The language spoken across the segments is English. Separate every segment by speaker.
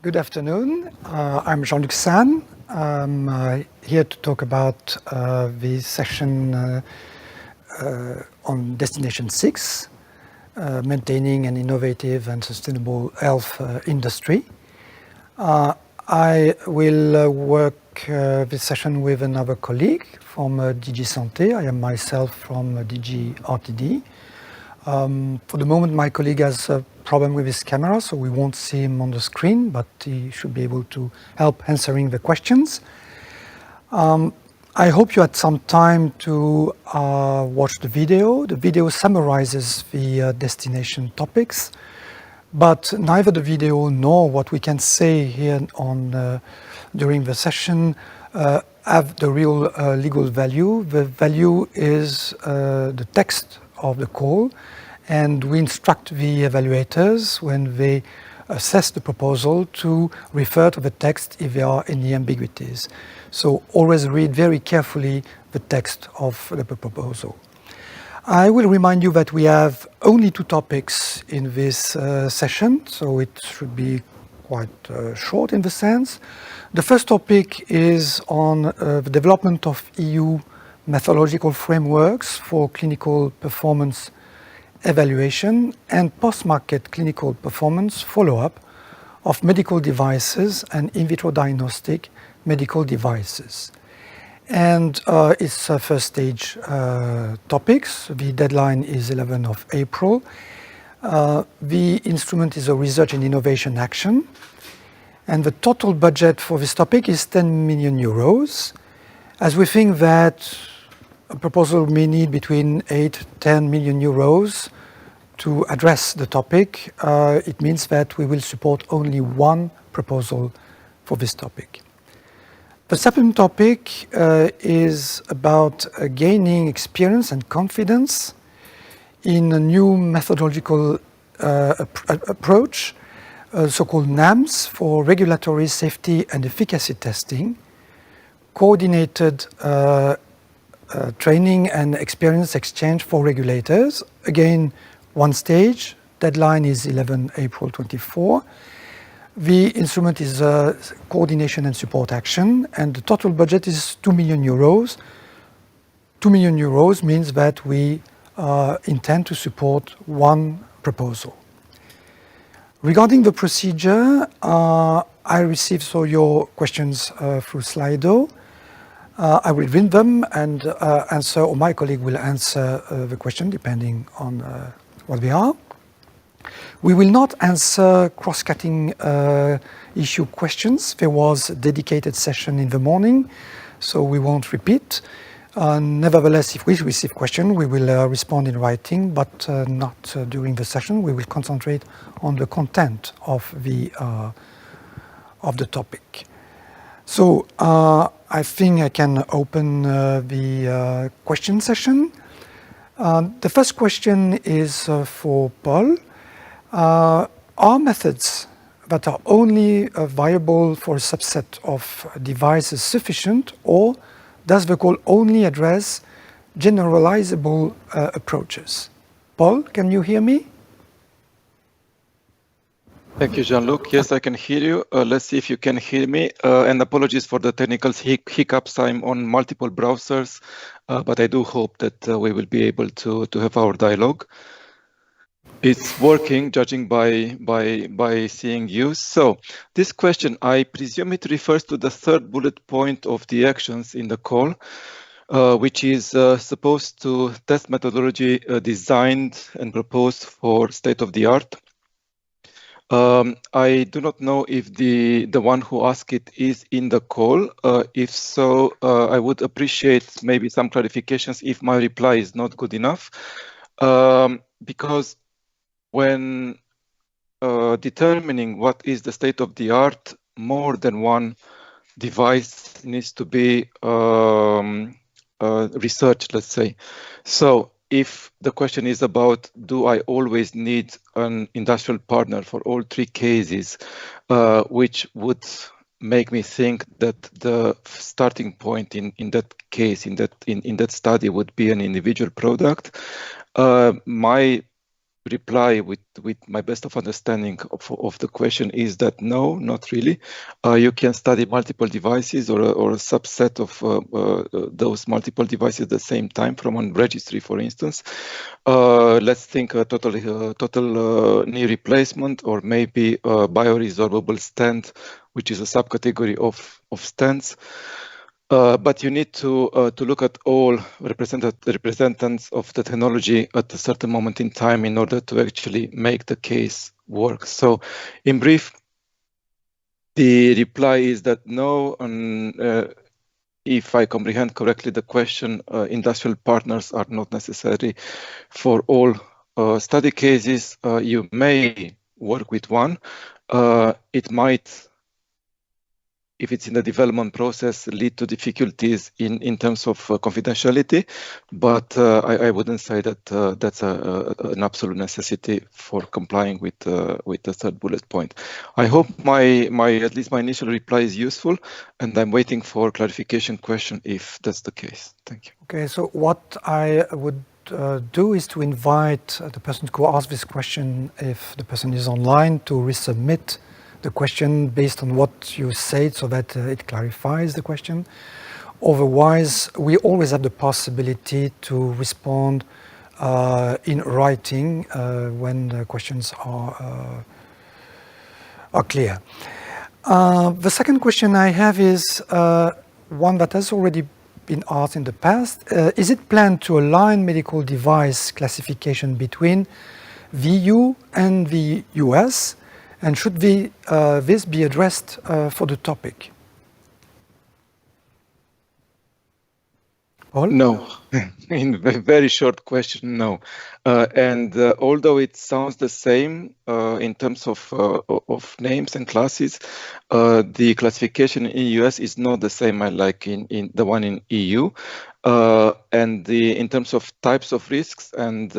Speaker 1: Good afternoon. I'm Jean-Luc San. I'm here to talk about the session on Destination 6, maintaining an innovative and sustainable health industry. I will work this session with another colleague from DG Santé. I am myself from DG RTD. For the moment, my colleague has a problem with his camera, so we won't see him on the screen, but he should be able to help answering the questions. I hope you had some time to watch the video. The video summarizes the destination topics, but neither the video nor what we can say here during the session have the real legal value. The value is the text of the call, and we instruct the evaluators when they assess the proposal to refer to the text if there are any ambiguities. So always read very carefully the text of the proposal. I will remind you that we have only 2 topics in this session, so it should be quite short in the sense. The first topic is on the development of EU methodological frameworks for clinical performance evaluation and post-market clinical performance follow-up of medical devices and in vitro diagnostic medical devices. And it's a first stage topics. The deadline is 11th of April. The instrument is a research and innovation action. And the total budget for this topic is 10 million euros. As we think that a proposal may need between 8-10 million euros to address the topic, it means that we will support only 1 proposal for this topic. The second topic is about gaining experience and confidence in a new methodological approach, so-called NAMS, for regulatory safety and efficacy testing, coordinated training and experience exchange for regulators. Again, 1 stage, deadline is 11 April 24. The instrument is a coordination and support action, and the total budget is 2 million euros. 2 million euros means that we intend to support 1 proposal. Regarding the procedure, I received your questions through Slido. I will read them and answer, or my colleague will answer the question depending on what they are. We will not answer cross-cutting issue questions. There was a dedicated session in the morning, so we won't repeat. Nevertheless, if we receive questions, we will respond in writing, but not during the session. We will concentrate on the content of the topic. So I think I can open the question session. The first question is for Paul. Are methods that are only viable for a subset of devices sufficient, or does the call only address generalizable approaches? Paul, can you hear me?
Speaker 2: Thank you, Jean-Luc. Yes, I can hear you. Let's see if you can hear me. And apologies for the technical hiccups. I'm on multiple browsers, but I do hope that we will be able to have our dialogue. It's working, judging by seeing you. So this question, I presume it refers to the 3rd bullet point of the actions in the call, which is supposed to test methodology designed and proposed for state-of-the-art. I do not know if the one who asked it is in the call. If so, I would appreciate maybe some clarifications if my reply is not good enough, because when determining what is the state of the art, more than 1 device needs to be researched, let's say. So if the question is about, do I always need an industrial partner for all 3 cases, which would make me think that the starting point in that case, in that study, would be an individual product. My reply with my best of understanding of the question is that no, not really. You can study multiple devices or a subset of those multiple devices at the same time from one registry, for instance. Let's think a total knee replacement, or maybe a bioresorbable stent, which is a subcategory of stents. But you need to look at all representatives of the technology at a certain moment in time in order to actually make the case work. So, in brief, the reply is that no. If I comprehend correctly the question, industrial partners are not necessary for all study cases. You may work with one. It might, if it's in the development process, lead to difficulties in terms of confidentiality, but I wouldn't say that that's an absolute necessity for complying with the third bullet point. I hope at least my initial reply is useful, and I'm waiting for clarification question if that's the case. Thank you.
Speaker 1: Okay, so what I would do is to invite the person who asked this question, if the person is online, to resubmit the question based on what you said so that it clarifies the question. Otherwise, we always have the possibility to respond in writing when the questions are clear. The second question I have is one that has already been asked in the past. Is it planned to align medical device classification between the EU and the US? And should this be addressed for the topic? Paul?
Speaker 2: No, in a very short question, no. And although it sounds the same in terms of names and classes, the classification in US is not the same like in the one in EU. And in terms of types of risks and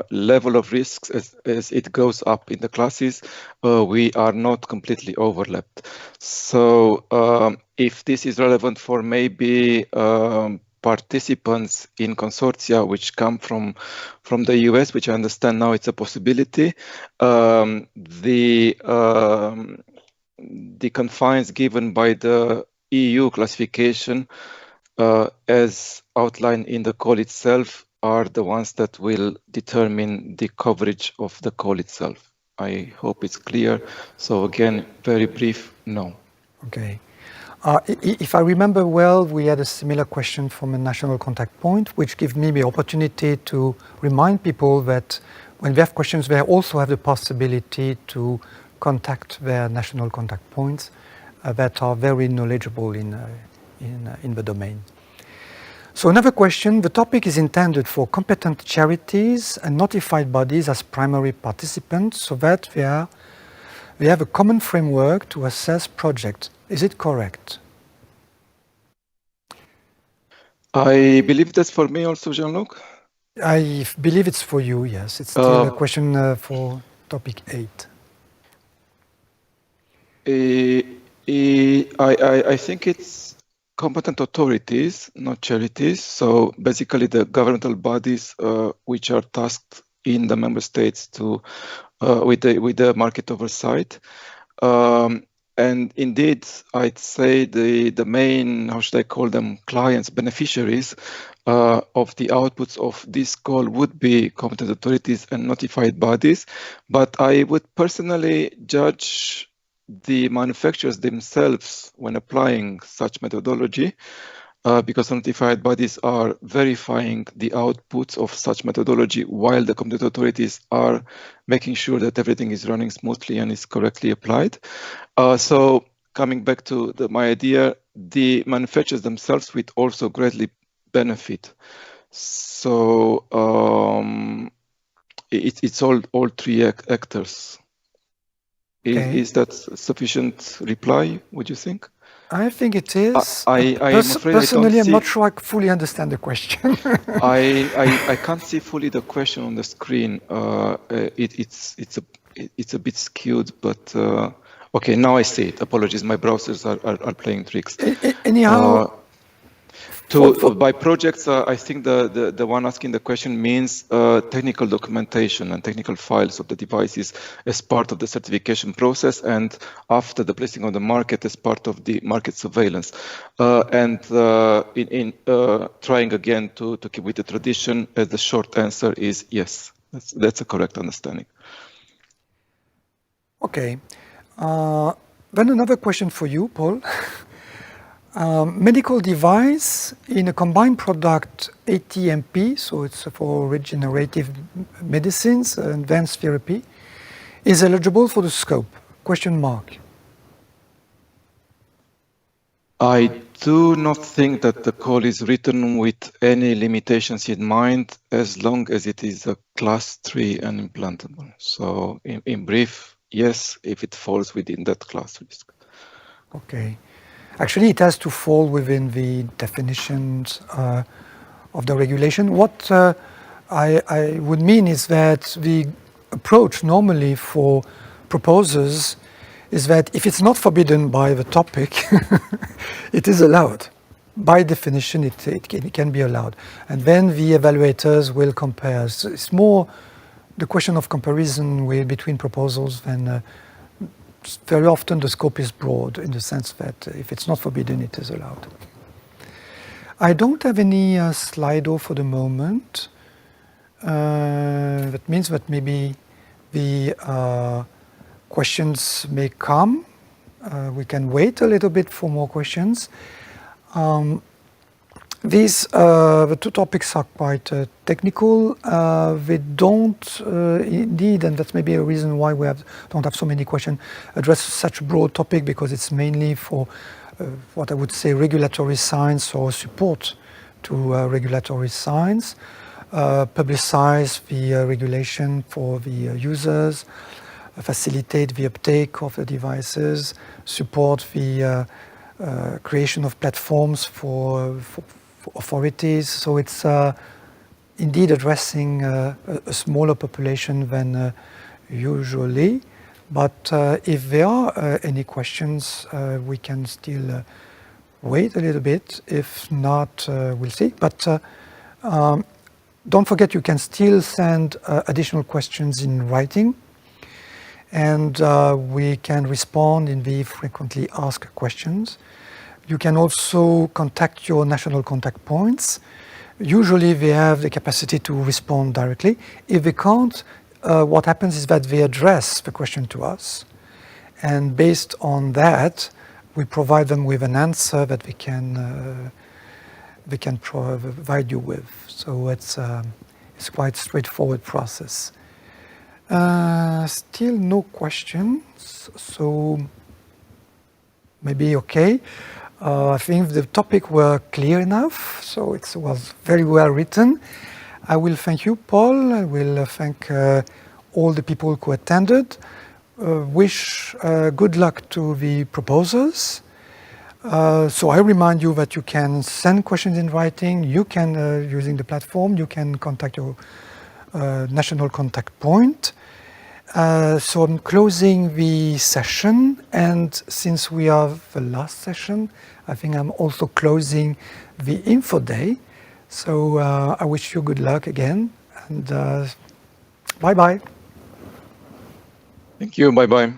Speaker 2: level of risks as it goes up in the classes, we are not completely overlapped. So if this is relevant for maybe participants in consortia which come from the US, which I understand now it's a possibility, the confines given by the EU classification as outlined in the call itself are the ones that will determine the coverage of the call itself. I hope it's clear. So again, very brief, no.
Speaker 1: Okay. If I remember well, we had a similar question from a national contact point, which gives me the opportunity to remind people that when they have questions, they also have the possibility to contact their national contact points that are very knowledgeable in the domain. So another question, the topic is intended for competent charities and notified bodies as primary participants so that they have a common framework to assess projects. Is it correct?
Speaker 2: I believe that's for me also, Jean-Luc.
Speaker 1: I believe it's for you, yes. It's still a question for topic 8.
Speaker 2: I think it's competent authorities, not charities. So basically the governmental bodies which are tasked in the member states to with the market oversight. And indeed, I'd say the main, how should I call them, clients, beneficiaries of the outputs of this call would be competent authorities and notified bodies. But I would personally judge the manufacturers themselves when applying such methodology, because notified bodies are verifying the outputs of such methodology while the competent authorities are making sure that everything is running smoothly and is correctly applied. So coming back to my idea, the manufacturers themselves would also greatly benefit. So it's all three actors. Okay. Is that sufficient reply, would you think?
Speaker 1: I think it is.
Speaker 2: Personally,
Speaker 1: I'm not sure I fully understand the question.
Speaker 2: I can't see fully the question on the screen. It's a bit skewed, but okay, now I see it. Apologies, my browsers are playing tricks.
Speaker 1: Anyhow,
Speaker 2: By projects, I think the one asking the question means technical documentation and technical files of the devices as part of the certification process, and after the placing on the market as part of the market surveillance. In trying again to keep with the tradition, the short answer is yes. That's a correct understanding.
Speaker 1: Okay. Then another question for you, Paul. Medical device in a combined product ATMP, so it's for regenerative medicines, advanced therapy, is eligible for the scope? Question mark.
Speaker 2: I do not think that the call is written with any limitations in mind, as long as it is a class 3 and implantable. So in brief, yes, if it falls within that class risk.
Speaker 1: Okay. Actually, it has to fall within the definitions of the regulation. What I would mean is that the approach normally for proposers is that if it's not forbidden by the topic, it is allowed. By definition, it can be allowed. And then the evaluators will compare. So it's more the question of comparison between proposals than very often the scope is broad in the sense that if it's not forbidden, it is allowed. I don't have any Slido for the moment. That means that maybe the questions may come. We can wait a little bit for more questions. The two topics are quite technical. They don't indeed, and that's maybe a reason why we don't have so many questions, address such a broad topic, because it's mainly for what I would say regulatory science or support to regulatory science, publicize the regulation for the users, facilitate the uptake of the devices, support the creation of platforms for authorities. So it's indeed addressing a smaller population than usually. But if there are any questions, we can still wait a little bit. If not, we'll see. But don't forget, you can still send additional questions in writing, and we can respond in the frequently asked questions. You can also contact your national contact points. Usually they have the capacity to respond directly. If they can't, what happens is that they address the question to us, and based on that, we provide them with an answer that they can provide you with. So it's quite straightforward process. Still no questions, so maybe okay. I think the topic were clear enough, so it was very well written. I will thank you, Paul. I will thank all the people who attended. Wish good luck to the proposers. So I remind you that you can send questions in writing. You can, using the platform, you can contact your national contact point. So I'm closing the session, and since we are the last session, I think I'm also closing the info day. So I wish you good luck again, and bye-bye.
Speaker 2: Thank you, bye-bye.